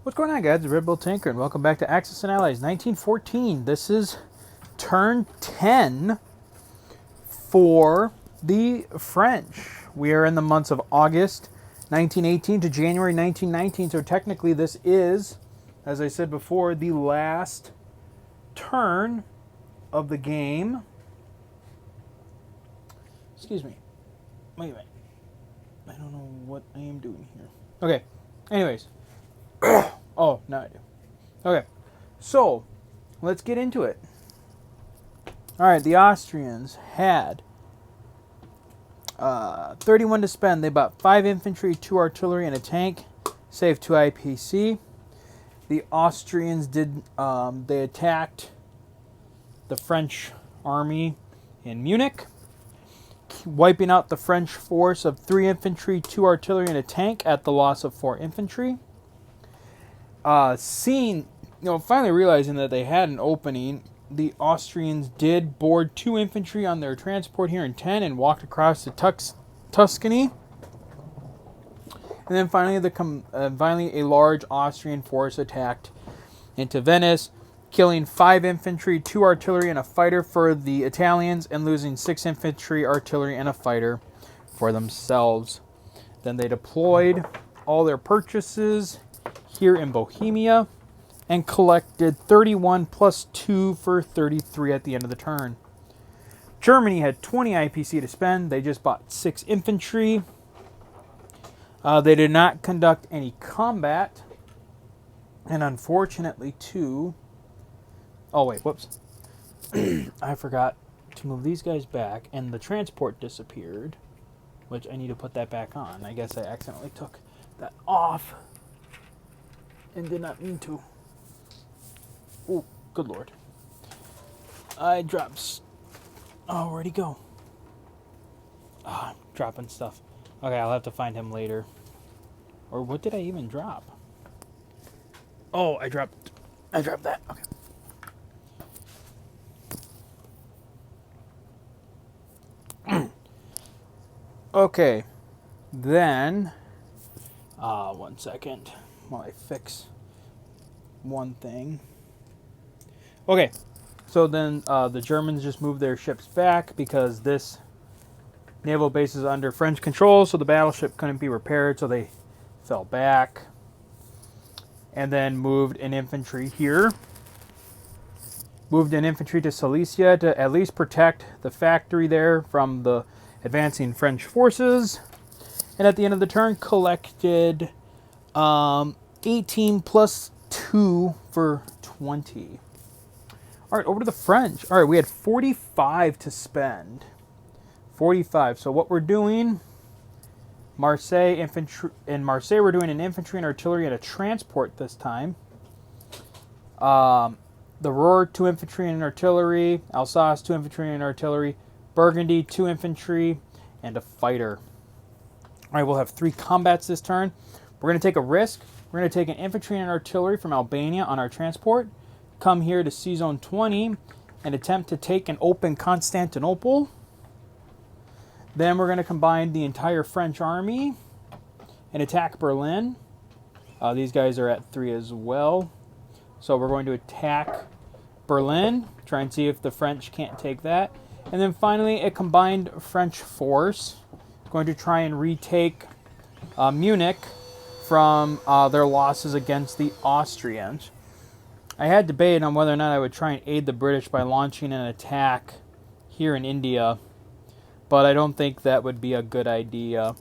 What's going on, guys? It's Red Bull Tinker, and welcome back to Axis and Allies 1914. This is turn 10 for the French. We are in the months of August 1918 to January 1919, so technically this is, as I said before, the last turn of the game. Excuse me. Wait a minute. I don't know what I am doing here. Okay. Anyways. Oh, now I do. Okay. So, let's get into it. Alright, the Austrians had 31 to spend. They bought 5 infantry, 2 artillery, and a tank. Saved 2 IPC. The Austrians they attacked the French army in Munich, wiping out the French force of 3 infantry, 2 artillery, and a tank at the loss of 4 infantry. Finally realizing that they had an opening, the Austrians did board 2 infantry on their transport here in 10 and walked across to Tuscany. And then finally, a large Austrian force attacked into Venice, killing 5 infantry, 2 artillery, and a fighter for the Italians, and losing 6 infantry, artillery, and a fighter for themselves. Then they deployed all their purchases here in Bohemia and collected 31 plus 2 for 33 at the end of the turn. Germany had 20 IPC to spend. They just bought 6 infantry. They did not conduct any combat. And unfortunately, whoops. I forgot to move these guys back, and the transport disappeared, which I need to put that back on. I guess I accidentally took that off and did not mean to. Oh, good lord. I dropped... Oh, where'd he go? Oh, I'm dropping stuff. Okay, I'll have to find him later. Or what did I even drop? Oh, I dropped that. Okay. Okay. Then, one second while I fix one thing. Okay. So then the Germans just moved their ships back because this naval base is under French control, so the battleship couldn't be repaired, so they fell back. And then moved an infantry here. Moved an infantry to Silesia to at least protect the factory there from the advancing French forces. And at the end of the turn, collected 18 plus 2 for 20. All right, over to the French. All right, we had 45 to spend. 45. So what we're doing... Marseille infantry. In Marseille, we're doing an infantry and artillery and a transport this time. The Ruhr, 2 infantry and artillery. Alsace, 2 infantry and artillery. Burgundy, 2 infantry and a fighter. All right, we'll have 3 combats this turn. We're going to take a risk. We're going to take an infantry and artillery from Albania on our transport. Come here to C-Zone 20 and attempt to take and open Constantinople. Then we're going to combine the entire French army and attack Berlin. These guys are at 3 as well. So we're going to attack Berlin, try and see if the French can't take that. And then finally, a combined French force going to try and retake Munich from their losses against the Austrians. I had debate on whether or not I would try and aid the British by launching an attack here in India. But I don't think that would be a good idea.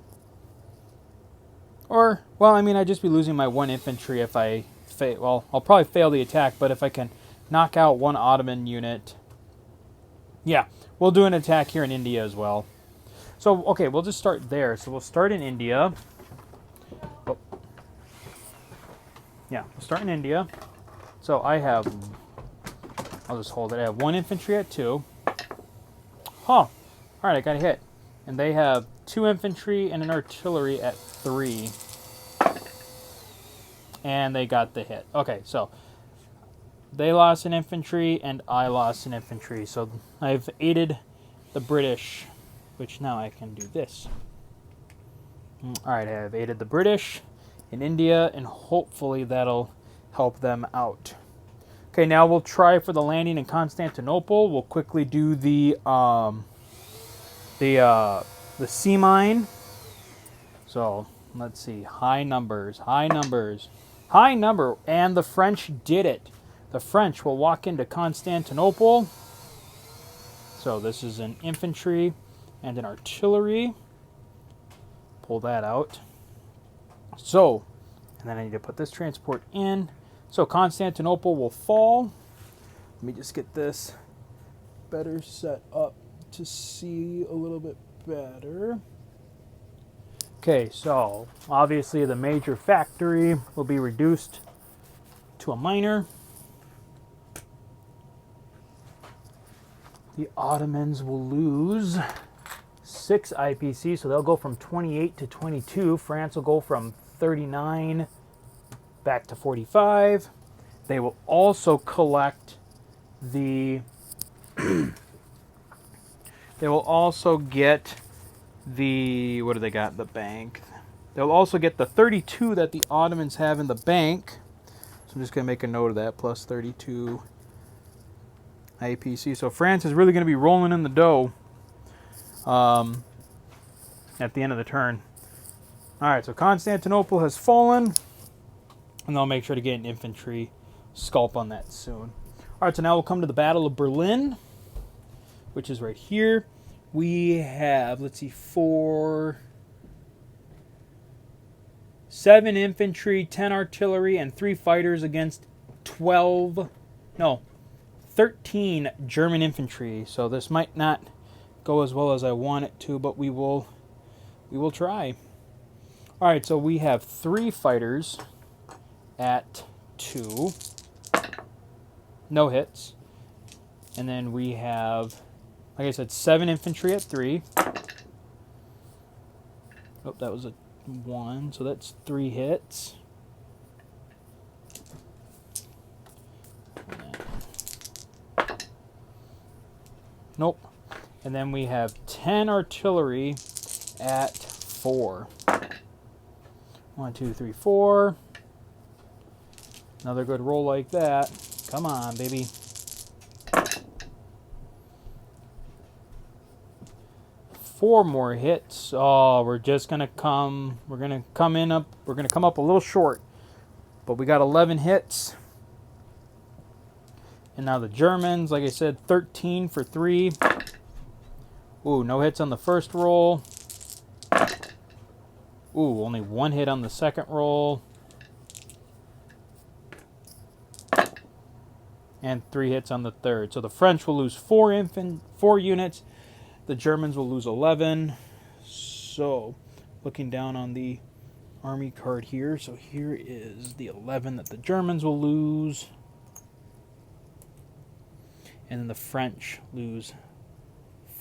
Or, well, I mean, I'd just be losing my 1 infantry if I fail. Well, I'll probably fail the attack, but if I can knock out 1 Ottoman unit... Yeah, we'll do an attack here in India as well. So, okay, we'll just start there. So we'll start in India. Oh. Yeah, we'll start in India. So I have... I'll just hold it. I have 1 infantry at 2. Huh. Alright, I got a hit. And they have 2 infantry and an artillery at 3. And they got the hit. Okay, so they lost an infantry and I lost an infantry. So I've aided the British, which now I can do this. Alright, I have aided the British in India, and hopefully that'll help them out. Okay, now we'll try for the landing in Constantinople. We'll quickly do the sea mine. So let's see, high numbers, high numbers, high number, and the French did it. The French will walk into Constantinople. So this is an infantry and an artillery. Pull that out. So, and then I need to put this transport in. So Constantinople will fall. Let me just get this better set up to see a little bit better. Okay, so obviously the major factory will be reduced to a minor. The Ottomans will lose 6 IPC, so they'll go from 28 to 22. France will go from 39 back to 45. They will also collect the they will also get the, what do they got in the bank? They'll also get the 32 that the Ottomans have in the bank. So I'm just going to make a note of that, plus 32 IPC. So France is really going to be rolling in the dough at the end of the turn. All right, so Constantinople has fallen, and I'll make sure to get an infantry scalp on that soon. All right, so now we'll come to the Battle of Berlin, which is right here. We have, let's see, 7 infantry, 10 artillery, and 3 fighters against 13 German infantry. So this might not go as well as I want it to, but we will try. All right, so we have 3 fighters at 2. No hits. And then we have, like I said, 7 infantry at 3. Oh, that was a 1, so that's 3 hits. Nope. And then we have 10 artillery at 4. 1, 2, 3, 4. Another good roll like that. Come on, baby. 4 more hits. Oh, we're gonna come up a little short. But we got 11 hits. And now the Germans, like I said, 13 for 3. Ooh, no hits on the first roll. Ooh, only 1 hit on the second roll. And 3 hits on the third. So the French will lose 4 units. The Germans will lose 11. So, looking down on the army card here. So here is the 11 that the Germans will lose. And then the French lose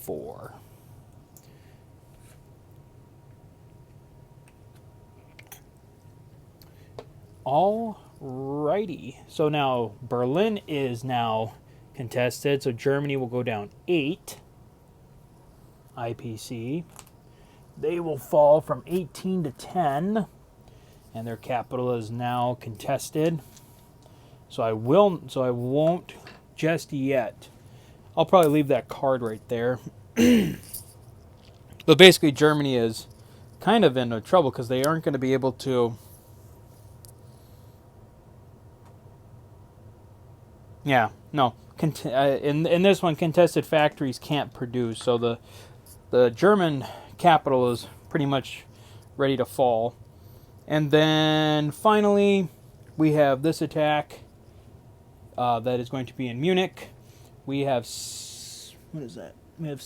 4. Alrighty. So now Berlin is now contested. So Germany will go down 8 IPC. They will fall from 18 to 10. And their capital is now contested. So I won't just yet. I'll probably leave that card right there. But basically Germany is kind of in trouble because they aren't going to be able to. Yeah, no. In this one, contested factories can't produce, so the German capital is pretty much ready to fall. And then finally, we have this attack that is going to be in Munich. We have, what is that? We have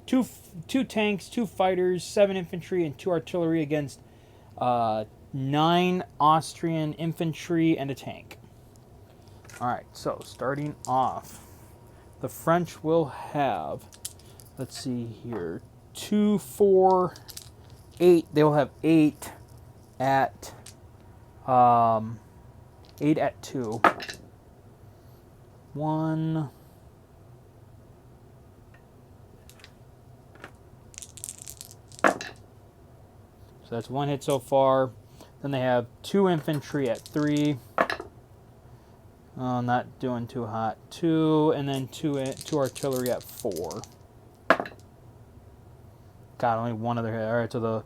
two tanks, 2 fighters, 7 infantry, and 2 artillery against 9 Austrian infantry and a tank. Alright, so starting off, the French will have, let's see here, 2, 4, 8. They will have 8 at 8 at 2. 1. So that's 1 hit so far. Then they have 2 infantry at 3. Oh, not doing too hot. 2, and then 2 artillery at 4. God, only one other hit. All right, so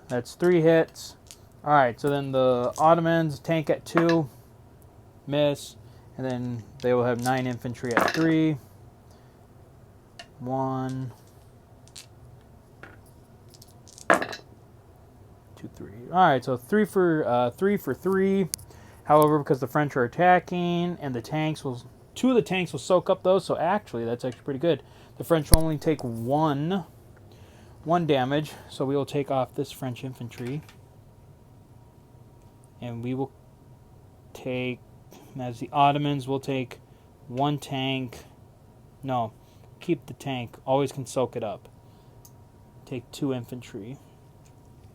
that's 3 hits. All right, so then the Ottomans tank at 2, miss, and then they will have 9 infantry at 3. 1, 2, 3. All right, so 3 for 3. However, because the French are attacking, and the tanks will, 2 of the tanks will soak up those. So actually, that's actually pretty good. The French will only take 1 damage. So we will take off this French infantry, and we will take, as the Ottomans will take 1 tank. No, keep the tank. Always can soak it up. Take 2 infantry,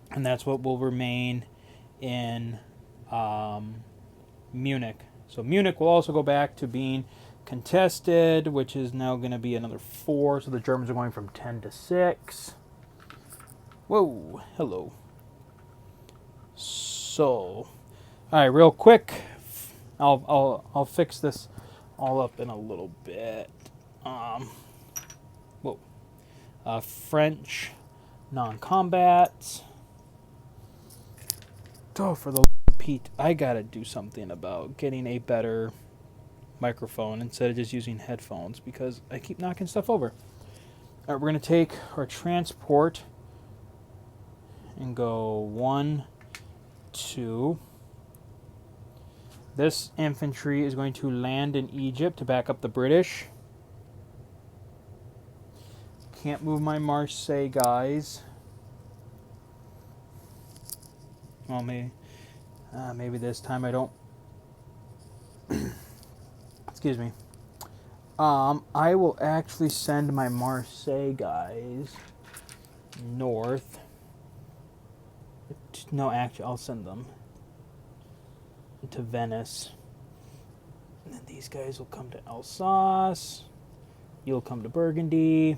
and that's what will remain in Munich. So Munich will also go back to being contested, which is now going to be another 4. So the Germans are going from 10 to 6. Whoa, hello. So, all right, real quick, I'll fix this all up in a little bit. French non-combat. Oh, for the Pete, I gotta do something about getting a better microphone instead of just using headphones because I keep knocking stuff over. All right, we're gonna take our transport and go 1, 2. This infantry is going to land in Egypt to back up the British. Can't move my Marseille guys. Well, maybe this time I don't. Excuse me. I will actually send my Marseille guys north. No, actually, I'll send them to Venice. And then these guys will come to Alsace. You'll come to Burgundy.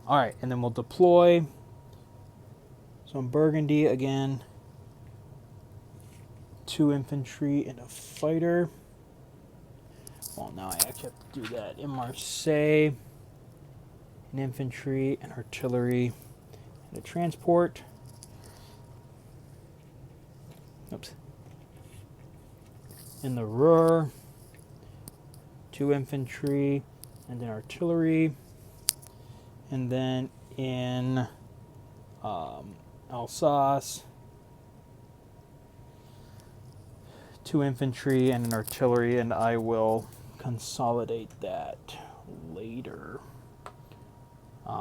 All right, and then we'll deploy. So in Burgundy, again, 2 infantry and a fighter. Well, now I actually have to do that. In Marseille, an infantry and artillery and a transport. Oops. In the Ruhr, 2 infantry and an artillery. And then in Alsace, 2 infantry and an artillery, and I will consolidate that later. These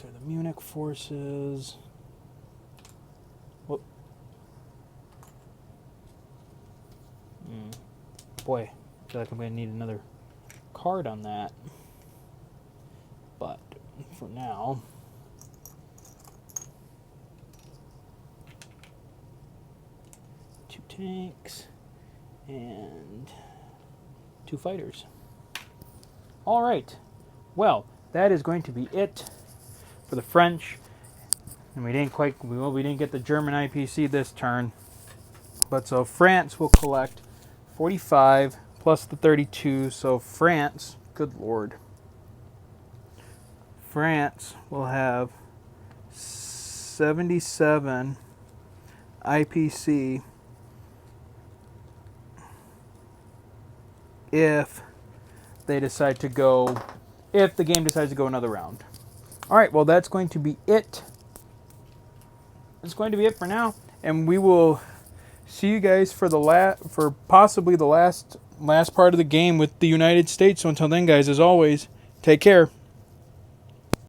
are the Munich forces. Whoop. Boy, I feel like I'm going to need another card on that. But for now, tanks and 2 fighters. All right. Well, that is going to be it for the French. And we didn't get the German IPC this turn. But so France will collect 45 plus the 32. So France, good Lord. France will have 77 IPC if the game decides to go another round. All right, well, that's going to be it. That's going to be it for now, and we will see you guys for possibly the last part of the game with the United States. So until then, guys, as always, take care.